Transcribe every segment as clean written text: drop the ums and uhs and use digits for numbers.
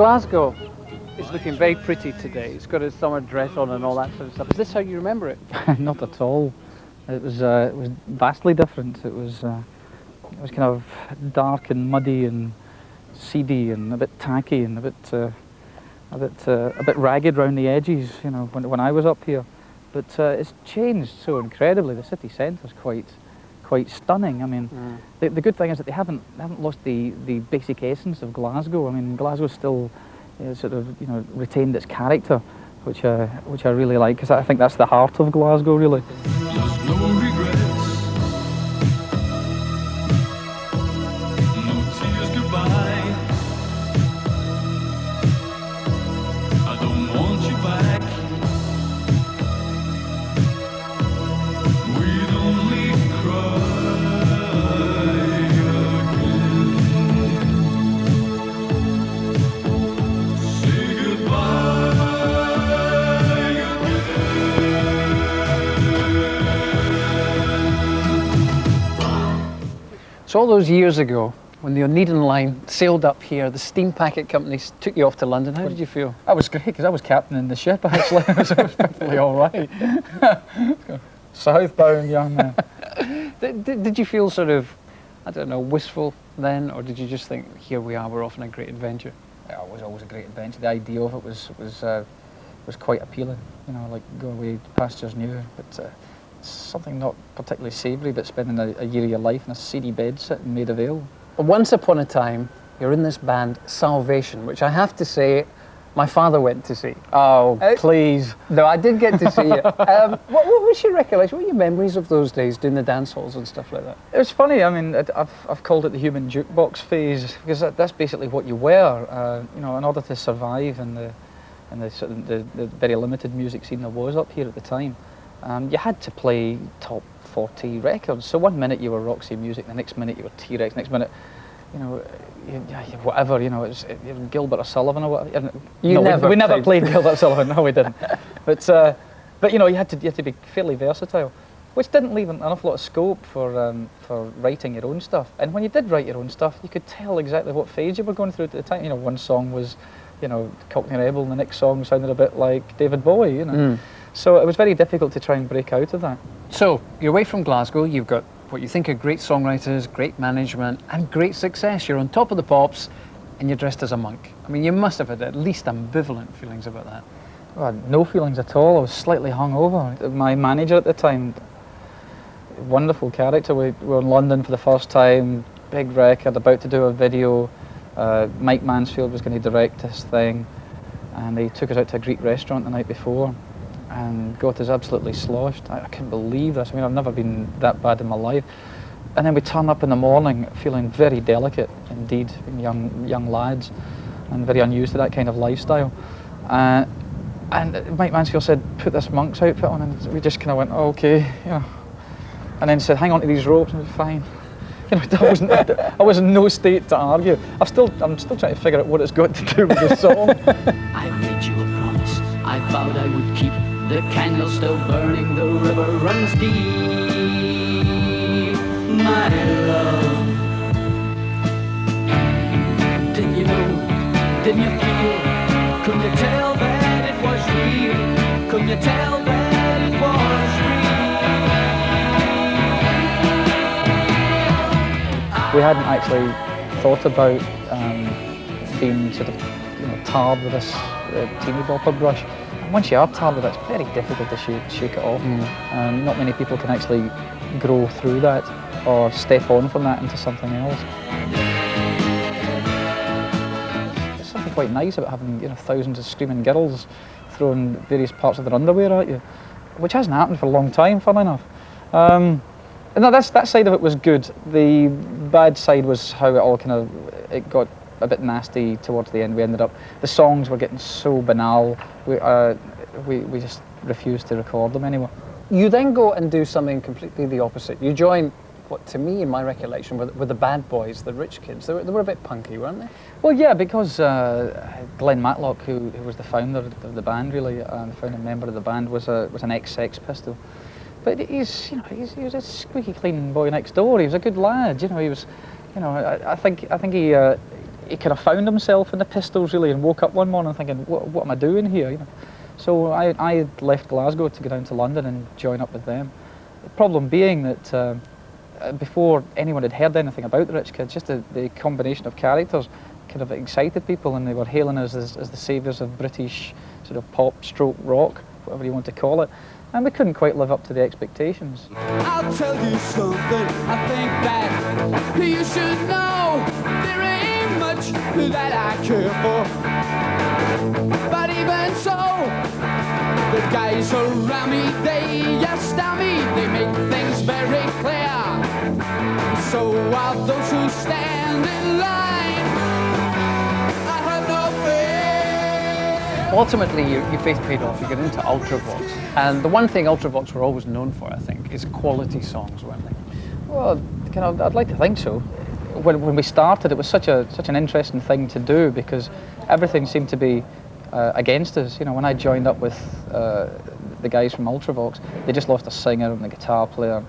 Glasgow is looking very pretty today. It's got its summer dress on and all that sort of stuff. Is this how you remember it? Not at all. It was vastly different. It was kind of dark and muddy and seedy and a bit tacky and a bit ragged round the edges. You know, when I was up here, but it's changed so incredibly. The city centre is quite stunning. I mean, the good thing is that they haven't lost the basic essence of Glasgow. I mean, Glasgow's still sort of retained its character, which I really like, because I think that's the heart of Glasgow, really. There's no regrets, no tears goodbye. I don't want you back. We'd only cry again. Say goodbye again. So all those years ago, when the Oneida line sailed up here, the steam packet companies took you off to London. How did you feel? That was great, because I was captaining the ship, actually. So it was perfectly all right. Southbound young man. Did you feel sort of, I don't know, wistful then, or did you just think, here we are, we're off on a great adventure? Yeah, it was always a great adventure. The idea of it was quite appealing. You know, like go away to pastures new, but something not particularly savoury, but spending a year of your life in a seedy bed sitting made of ale. Once upon a time, you're in this band, Salvation, which I have to say, my father went to see. Oh, please. No, I did get to see it. What was your recollection? What were your memories of those days, doing the dance halls and stuff like that? It was funny. I mean, I've called it the human jukebox phase, because that's basically what you were. You know, in order to survive in the sort of the very limited music scene there was up here at the time, you had to play top 40 records. So one minute you were Roxy Music, the next minute you were T-Rex, next minute, you know, whatever, you know, it's Gilbert or Sullivan or whatever. We never played Gilbert Sullivan. No, we didn't. But you know, you had to be fairly versatile, which didn't leave an awful lot of scope for writing your own stuff. And when you did write your own stuff, you could tell exactly what phase you were going through at the time. You know, one song was, you know, Cockney Rebel, and the next song sounded a bit like David Bowie. You know, so it was very difficult to try and break out of that. So you're away from Glasgow. You've got what you think are great songwriters, great management, and great success. You're on top of the pops, and you're dressed as a monk. I mean, you must have had at least ambivalent feelings about that. Well, I had no feelings at all. I was slightly hungover. My manager at the time, wonderful character. We were in London for the first time, big record, about to do a video. Mike Mansfield was going to direct this thing, and they took us out to a Greek restaurant the night before and got us absolutely sloshed. I couldn't believe this. I mean, I've never been that bad in my life. And then we turn up in the morning feeling very delicate indeed, young lads, and very unused to that kind of lifestyle. And Mike Mansfield said, put this monk's outfit on, and we just kind of went, oh, okay, you know. And then said, hang on to these ropes, and it was fine. You know, I was in no state to argue. I'm still trying to figure out what it's got to do with the song. I made you a promise, I vowed I would keep. The candle still burning, the river runs deep. My love, didn't you know, didn't you feel? Couldn't you tell that it was real? Couldn't you tell that it was real? We hadn't actually thought about being sort of, you know, tarred with this teeny bopper brush. Once you are tarred with it, it's very difficult to shake it off. Not many people can actually grow through that or step on from that into something else. There's something quite nice about having, you know, thousands of screaming girls throwing various parts of their underwear at you, which hasn't happened for a long time, fun enough. No, that side of it was good. The bad side was how it got a bit nasty towards the end. We ended up, the songs were getting so banal, we just refused to record them anymore. You then go and do something completely the opposite. You join, what to me, in my recollection, were the bad boys, the rich kids. They were a bit punky, weren't they? Well, yeah, because Glenn Matlock, who was the founder of the band, really, the founding member of the band, was an ex-Sex Pistol. But he was a squeaky clean boy next door. He was a good lad, you know. He was, you know, I think he kind of found himself in the Pistols really, and woke up one morning thinking, what am I doing here? You know? So I left Glasgow to go down to London and join up with them. The problem being that before anyone had heard anything about the Rich Kids, just the combination of characters kind of excited people, and they were hailing us as the saviours of British sort of pop stroke rock, whatever you want to call it, and we couldn't quite live up to the expectations. I'll tell you something, I think that you should know. There ain't much that I care for, but even so, the guys around me, they astound me, they make things very clear. So are those who stand in line, I have no fear. Ultimately, your faith paid off. You get into Ultravox, and the one thing Ultravox were always known for, I think, is quality songs, weren't they? Well, I'd like to think so. When we started, it was such an interesting thing to do because everything seemed to be against us. You know, when I joined up with the guys from Ultravox, they just lost a singer and a guitar player,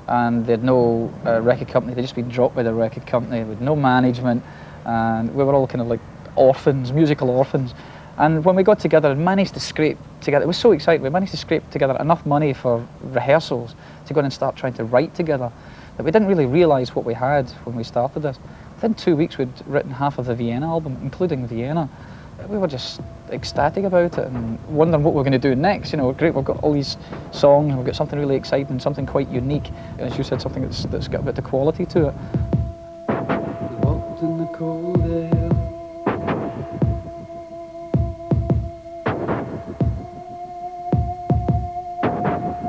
and they had no record company. They'd just been dropped by the record company with no management, and we were all kind of like orphans, musical orphans. And when we got together and managed to scrape together, it was so exciting, we managed to scrape together enough money for rehearsals to go in and start trying to write together that we didn't really realise what we had when we started this. Within 2 weeks we'd written half of the Vienna album, including Vienna. We were just ecstatic about it and wondering what we're going to do next. You know, great, we've got all these songs and we've got something really exciting, something quite unique. As you said, something that's got a bit of quality to it. We walked in the cold air,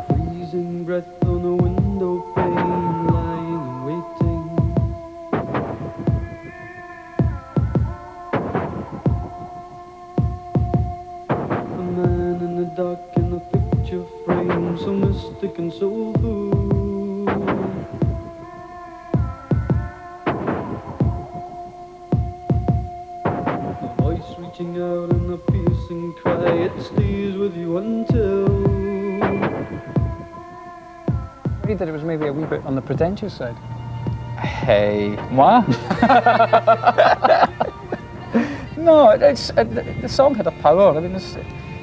freezing breath on a window pane, lying and waiting. A man in the dark in a picture frame, so mystic and soulful. A voice reaching out in a piercing cry, it stays with you until. I read that it was maybe a wee bit on the pretentious side. Hey, what? No, the song had a power. I mean,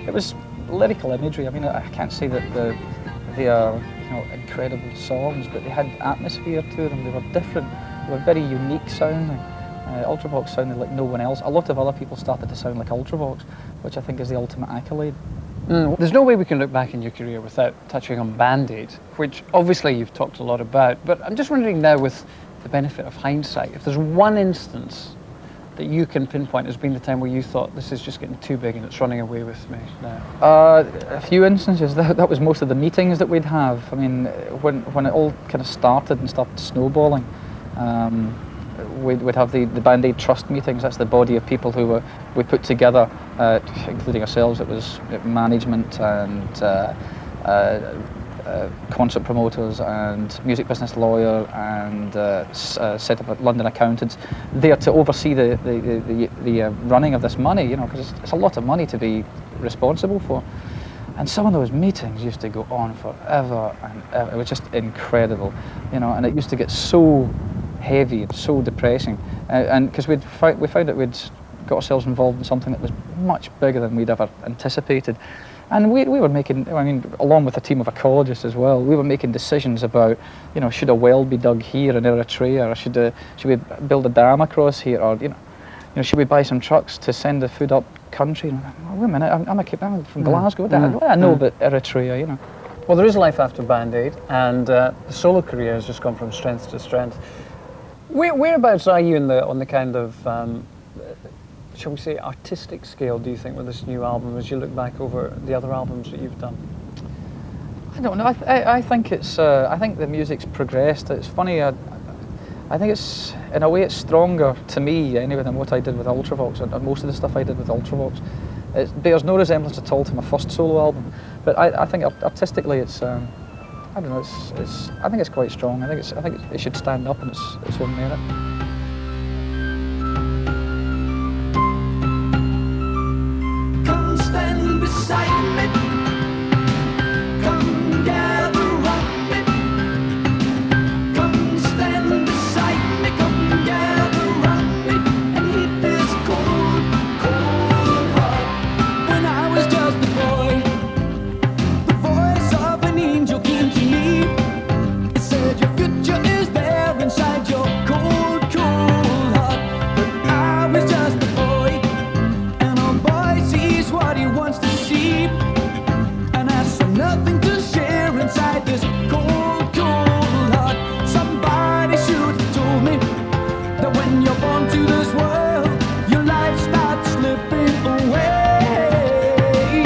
it was lyrical imagery. I mean, I can't say that they are, you know, incredible songs, but they had atmosphere to them. They were different. They were very unique sounding. Ultravox sounded like no one else. A lot of other people started to sound like Ultravox, which I think is the ultimate accolade. There's no way we can look back in your career without touching on Band-Aid, which obviously you've talked a lot about, but I'm just wondering now, with the benefit of hindsight, if there's one instance that you can pinpoint as being the time where you thought, this is just getting too big and it's running away with me now. A few instances. That was most of the meetings that we'd have. I mean, when it all kind of started and started snowballing, we'd have the Band-Aid Trust meetings. That's the body of people who we put together, including ourselves. It was management and concert promoters and music business lawyer and set up London accountants there to oversee the running of this money. You know, because it's a lot of money to be responsible for. And some of those meetings used to go on forever and ever. It was just incredible, you know, and it used to get so heavy and so depressing, and because we found that we'd got ourselves involved in something that was much bigger than we'd ever anticipated, and we were making, I mean, along with a team of ecologists as well, we were making decisions about, you know, should a well be dug here in Eritrea, or should we build a dam across here, or you know, should we buy some trucks to send the food up country? And I'm, wait a minute, I'm from Glasgow. What do I know about Eritrea? You know. Well, there is life after Band-Aid, and the solo career has just gone from strength to strength. Whereabouts are you on the kind of, shall we say, artistic scale, do you think, with this new album, as you look back over the other albums that you've done? I don't know. I think it's. I think the music's progressed. It's funny. I think it's, in a way, it's stronger to me anyway than what I did with Ultravox, and most of the stuff I did with Ultravox. It bears no resemblance at all to my first solo album. But I think artistically, it's. I don't know. I think it's quite strong. I think it should stand up on its own merit.